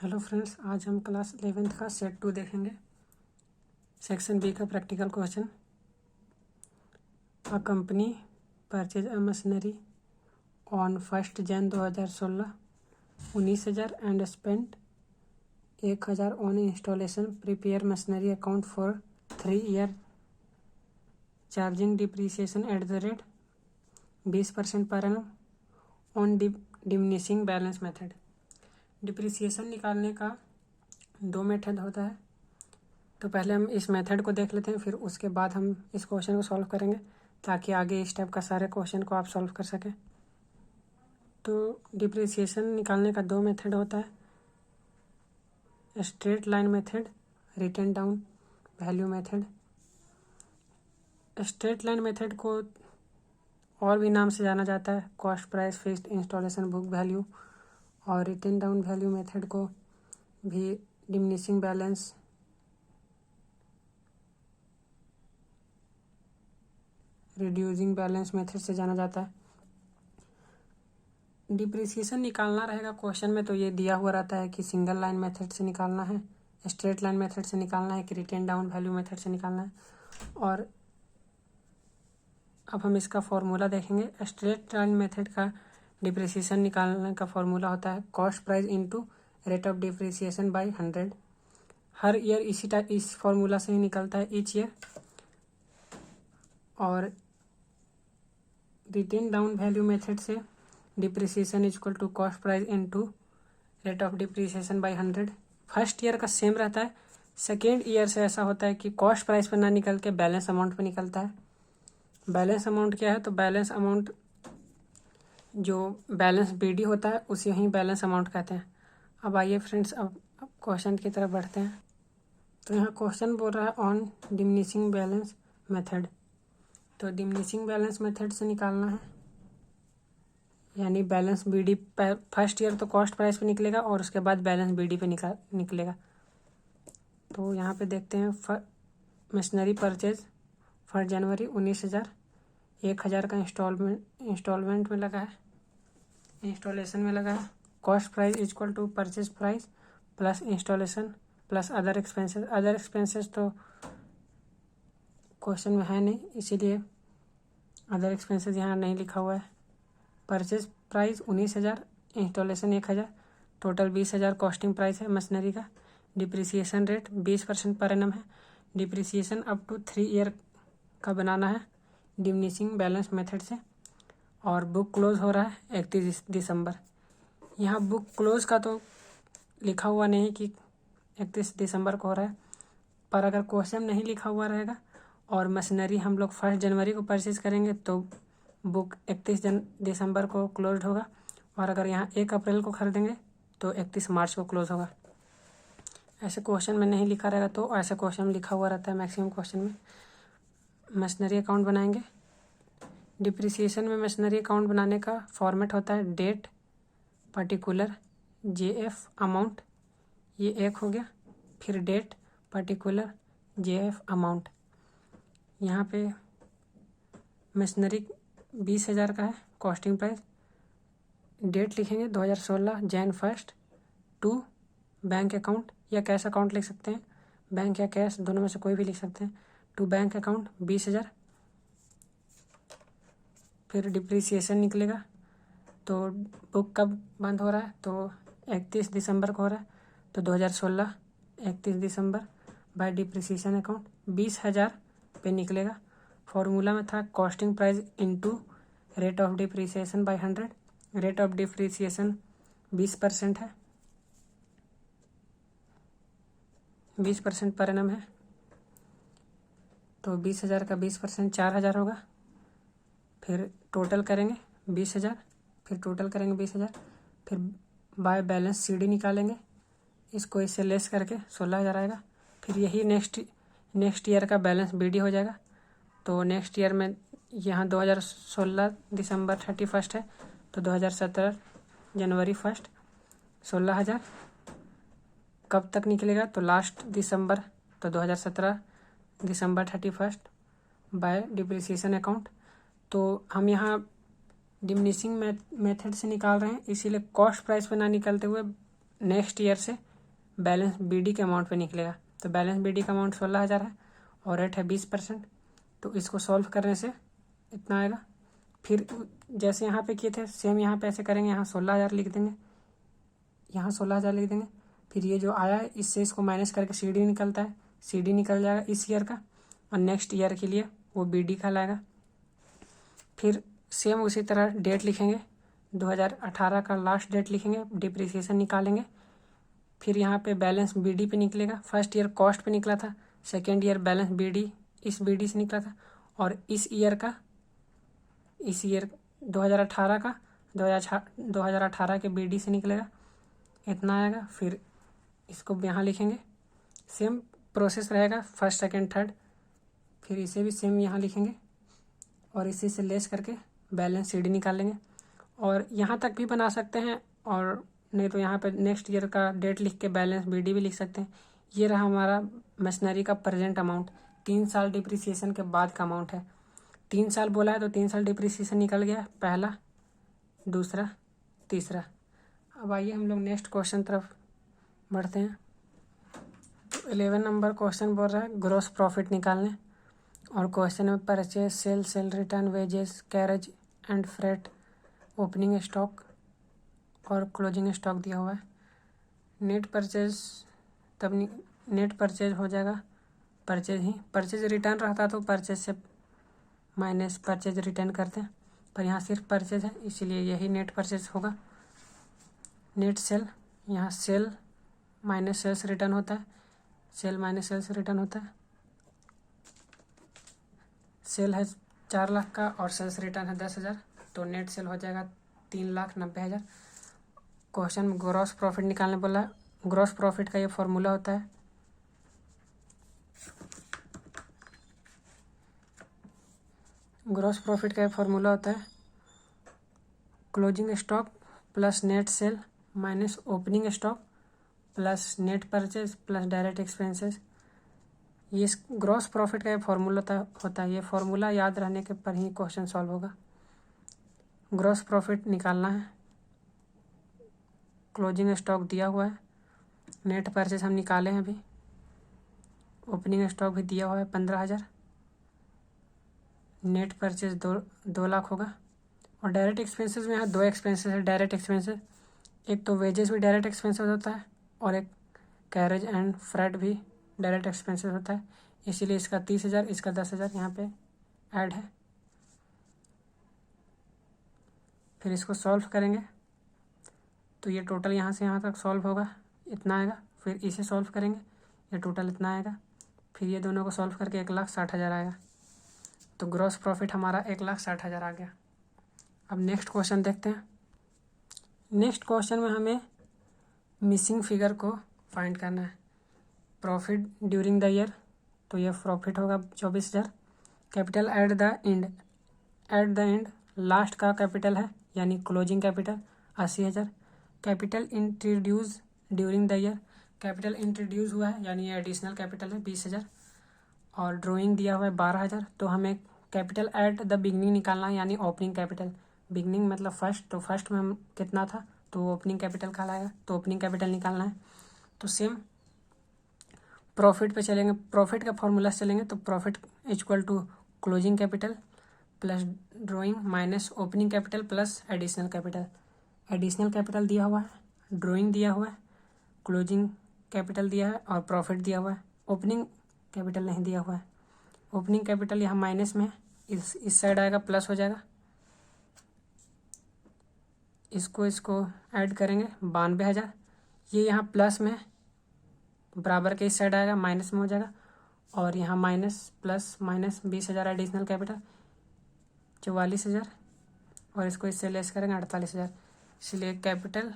Hello friends, आज हम class 11th का सेट 2 देखेंगे। सेक्शन बी का practical question. A company purchase a machinery on 1 January 2016 19,000 and spent 1,000 on installation prepare machinery account for 3 year charging depreciation at the rate 20% per annum on diminishing balance method. Depreciation निकालने का 2 method होता है, तो पहले हम इस method को देख लेते हैं, फिर उसके बाद हम इस क्वेश्चन को सॉल्व करेंगे ताकि आगे इस टाइप का सारे क्वेश्चन को आप सॉल्व कर सकें। तो डिप्रिसिएशन निकालने का 2 मेथड होता है, straight line method, written down value method. Straight line method को और भी नाम से जाना जाता है, cost price fixed installation book value, और रिटन डाउन वैल्यू मेथड को भी diminishing balance reducing balance method से जाना जाता है। डिप्रिसिएशन निकालना रहेगा क्वेश्चन में, तो ये दिया हुआ रहता है कि सिंगल लाइन मेथड से निकालना है, स्ट्रेट लाइन मेथड से निकालना है कि रिटन डाउन वैल्यू मेथड से निकालना है। और अब हम इसका फॉर्मूला देखेंगे। स्ट्रेट लाइन मेथड का डिप्रिसिएशन निकालने का फॉर्मूला होता है cost price into rate of depreciation by 100। हर ईयर इस फॉर्मूला से ही निकलता है, ईच ईयर। और रिटन डाउन वैल्यू मेथड से depreciation equal to cost price into rate of depreciation by 100। First year का सेम रहता है, सेकेंड ईयर से ऐसा होता है कि कॉस्ट प्राइस पर ना निकल के बैलेंस अमाउंट पे निकलता है। बैलेंस अमाउंट क्या है? तो बैलेंस अमाउंट जो बैलेंस बीडी होता है उसे ही बैलेंस अमाउंट कहते हैं। अब आइए फ्रेंड्स, अब क्वेश्चन की तरफ बढ़ते हैं। तो यहाँ क्वेश्चन बोल रहा है ऑन डिमिनिशिंग बैलेंस मेथड। तो डिमिनिशिंग बैलेंस मेथड से निकालना है, यानी बैलेंस बीडी फर्स्ट ईयर तो कॉस्ट प्राइस पे निकलेगा और उसके बाद बैलेंस बीडी पे निकलेगा। तो यहाँ पे देखते हैं, मशीनरी परचेज फर्स्ट जनवरी 19,000, 1,000 का इंस्टॉलमेंट में लगा है, इंस्टॉलेशन में लगा है। Cost price equal to purchase price plus installation plus other expenses. Other expenses तो क्वेश्चन में है नहीं, इसीलिए अदर एक्सपेंसेस यहाँ नहीं लिखा हुआ है। Purchase price 19,000, installation 1,000, total 20,000 costing price है मशीनरी का। डिप्रिसिएशन रेट 20% पर एनम है। डिप्रिसिएशन अप टू 3 ईयर का बनाना है डिमिनिशिंग बैलेंस मेथड से। और बुक क्लोज हो रहा है 31 दिसंबर। यहाँ बुक क्लोज का तो लिखा हुआ नहीं कि 31 दिसंबर को हो रहा है, पर अगर क्वेश्चन नहीं लिखा हुआ रहेगा और मशीनरी हम लोग 1 जनवरी को परचेज करेंगे तो बुक 31 दिसंबर को क्लोज होगा, और अगर यहाँ 1 अप्रैल को खरीदेंगे तो 31 मार्च को क्लोज होगा। ऐसे क्वेश्चन में नहीं लिखा रहेगा, तो ऐसे क्वेश्चन में लिखा हुआ रहता है मैक्सिमम क्वेश्चन में। मशीनरी अकाउंट बनाएंगे। डिप्रिसिएशन में मशीनरी अकाउंट बनाने का फॉर्मेट होता है डेट पर्टिकुलर JF अमाउंट, ये एक हो गया। फिर डेट पर्टिकुलर JF अमाउंट। यहाँ पे मशीनरी 20,000 का है कॉस्टिंग प्राइस। डेट लिखेंगे 2016 Jan 1 टू बैंक अकाउंट या कैश अकाउंट लिख सकते हैं, बैंक या कैश दोनों में से कोई भी लिख सकते हैं। To bank account 20,000। फिर डिप्रिसिएशन निकलेगा, तो बुक कब बंद हो रहा है? तो 31 दिसंबर को हो रहा है, तो 2016 31 दिसंबर बाय डिप्रिसिएशन अकाउंट 20,000 पे निकलेगा। फॉर्मूला में था costing price into rate of depreciation by 100। Rate of depreciation 20% है, 20% पर एनम है, तो 20,000 का 20% 4,000 होगा। फिर टोटल करेंगे 20,000, फिर टोटल करेंगे 20,000, फिर बाय बैलेंस CD निकालेंगे, इसको इससे लेस करके 16,000 आएगा। फिर यही नेक्स्ट ईयर का बैलेंस BD हो जाएगा। तो नेक्स्ट ईयर में यहाँ 2016 दिसंबर 31 है, तो 2017 जनवरी 1 16,000 कब तक निकलेगा? तो लास्ट दिसंबर, तो 2017 दिसंबर 31 बाय डिप्रिसिएशन अकाउंट। तो हम यहाँ डिमिनिशिंग मेथड से निकाल रहे हैं, इसीलिए कॉस्ट प्राइस पे ना निकलते हुए नेक्स्ट ईयर से बैलेंस BD के अमाउंट पे निकलेगा। तो बैलेंस BD का अमाउंट 16,000 है और रेट है 20%। तो इसको सॉल्व करने से इतना आएगा। फिर जैसे यहाँ पे किए थे सेम यहाँ पे ऐसे करेंगे, यहाँ 16,000 लिख देंगे, यहाँ 16,000 लिख देंगे। फिर ये जो आया है इससे इसको माइनस करके CD निकलता है, CD निकल जाएगा इस ईयर का, और नेक्स्ट ईयर के लिए वो BD का लाएगा। फिर सेम उसी तरह डेट लिखेंगे, 2018 का लास्ट डेट लिखेंगे, डिप्रिसिएशन निकालेंगे। फिर यहाँ पे बैलेंस BD पे निकलेगा। फर्स्ट ईयर कॉस्ट पे निकला था, सेकेंड ईयर बैलेंस BD इस BD से निकला था, और इस ईयर 2018 का 2018 के BD से निकलेगा, इतना आएगा। फिर इसको यहाँ लिखेंगे, सेम प्रोसेस रहेगा फर्स्ट सेकेंड थर्ड। फिर इसे भी सेम यहाँ लिखेंगे और इसी से लेस करके बैलेंस CD निकालेंगे। और यहाँ तक भी बना सकते हैं, और नहीं तो यहाँ पे नेक्स्ट ईयर का डेट लिख के बैलेंस BD भी लिख सकते हैं। ये रहा हमारा मशीनरी का प्रेजेंट अमाउंट, 3 साल डिप्रिसिएशन के बाद का अमाउंट है। 3 साल बोला है तो 3 साल डिप्रिसिएशन निकल गया, पहला, दूसरा, तीसरा। अब आइए हम लोग नेक्स्ट क्वेश्चन तरफ बढ़ते हैं। तो 11 नंबर क्वेश्चन बोल रहा है ग्रॉस प्रॉफिट निकालने, और क्वेश्चन में purchase, cell return, wages, carriage and freight, opening stock और क्लोजिंग स्टॉक दिया हुआ है। नेट परचेज हो जाएगा, परचेज रिटर्न रहता तो परचेज से माइनस परचेज रिटर्न करते हैं, पर यहाँ सिर्फ परचेज है इसीलिए यही नेट परचेज होगा। नेट सेल, यहाँ सेल माइनस सेल्स रिटर्न होता है, सेल माइनस सेल्स रिटर्न होता है। सेल है 4 लाख का और सेल्स रिटर्न है 10,000, तो नेट सेल हो जाएगा 3,90,000। क्वेश्चन में ग्रॉस प्रॉफिट निकालने बोला है। ग्रॉस प्रॉफिट का ये फॉर्मूला होता है, ग्रॉस प्रॉफिट का ये फॉर्मूला होता है closing stock plus net cell minus opening stock plus net purchase plus direct expenses. ये ग्रॉस प्रॉफिट का ये फॉर्मूला होता है। ये फॉर्मूला याद रहने के पर ही क्वेश्चन सॉल्व होगा। ग्रॉस प्रॉफिट निकालना है, क्लोजिंग स्टॉक दिया हुआ है, नेट परचेज हम निकाले हैं अभी, ओपनिंग स्टॉक भी दिया हुआ है 15,000, नेट परचेज 2 लाख होगा। और डायरेक्ट एक्सपेंसेस में यहाँ 2 एक्सपेंसेस है डायरेक्ट एक्सपेंसेस, एक तो वेजेस भी डायरेक्ट एक्सपेंसेस होता है और एक कैरेज एंड फ्रेट भी डायरेक्ट एक्सपेंसेस होता है, इसीलिए इसका 30,000 इसका 10,000 यहाँ पे ऐड है। फिर इसको सॉल्व करेंगे तो ये टोटल यहाँ से यहाँ तक सॉल्व होगा, इतना आएगा। फिर इसे सॉल्व करेंगे, ये टोटल इतना आएगा। फिर ये दोनों को सॉल्व करके 1,60,000 आएगा। तो ग्रॉस प्रॉफिट हमारा 1,60,000 आ गया। अब नेक्स्ट क्वेश्चन देखते हैं। नेक्स्ट क्वेश्चन में हमें मिसिंग फिगर को फाइंड करना है। प्रॉफिट ड्यूरिंग द ईयर, तो ये प्रॉफिट होगा 24,000। Capital at the end last का कैपिटल है यानी closing capital 80,000। Capital introduce during the year, capital introduce हुआ है यानी ये एडिशनल कैपिटल है 20,000। और ड्राइंग दिया हुआ है 12,000। तो हमें कैपिटल एट द बिगनिंग निकालना है यानी ओपनिंग कैपिटल। बिगनिंग मतलब फर्स्ट, तो फर्स्ट में हम कितना था तो ओपनिंग कैपिटल कहलाएगा, तो ओपनिंग कैपिटल निकालना है। तो सेम प्रॉफिट पे चलेंगे, प्रॉफिट का फॉर्मूला से चलेंगे तो profit equal to closing capital plus drawing minus opening capital plus additional capital. Additional capital दिया हुआ है, ड्राइंग दिया हुआ है, क्लोजिंग कैपिटल दिया है और प्रॉफिट दिया हुआ है। ओपनिंग कैपिटल नहीं दिया हुआ है। ओपनिंग कैपिटल यहाँ माइनस में है, इस साइड आएगा प्लस हो जाएगा। इसको ऐड करेंगे 92,000, ये यहाँ प्लस में बराबर के इस साइड आएगा माइनस में हो जाएगा। और यहाँ minus plus minus 20,000 additional capital 44,000 और इसको इससे लेस करेंगे 48,000। इसलिए कैपिटल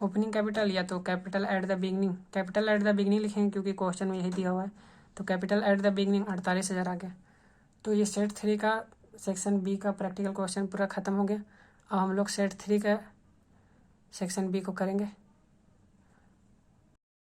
ओपनिंग कैपिटल या तो कैपिटल एट द बिगनिंग लिखेंगे क्योंकि क्वेश्चन में यही दिया हुआ है। तो कैपिटल एट द बिगनिंग 48,000 आ गया। तो ये सेट 3 का सेक्शन बी का प्रैक्टिकल क्वेश्चन पूरा ख़त्म हो गया। अब हम लोग सेट 3 का सेक्शन बी को करेंगे।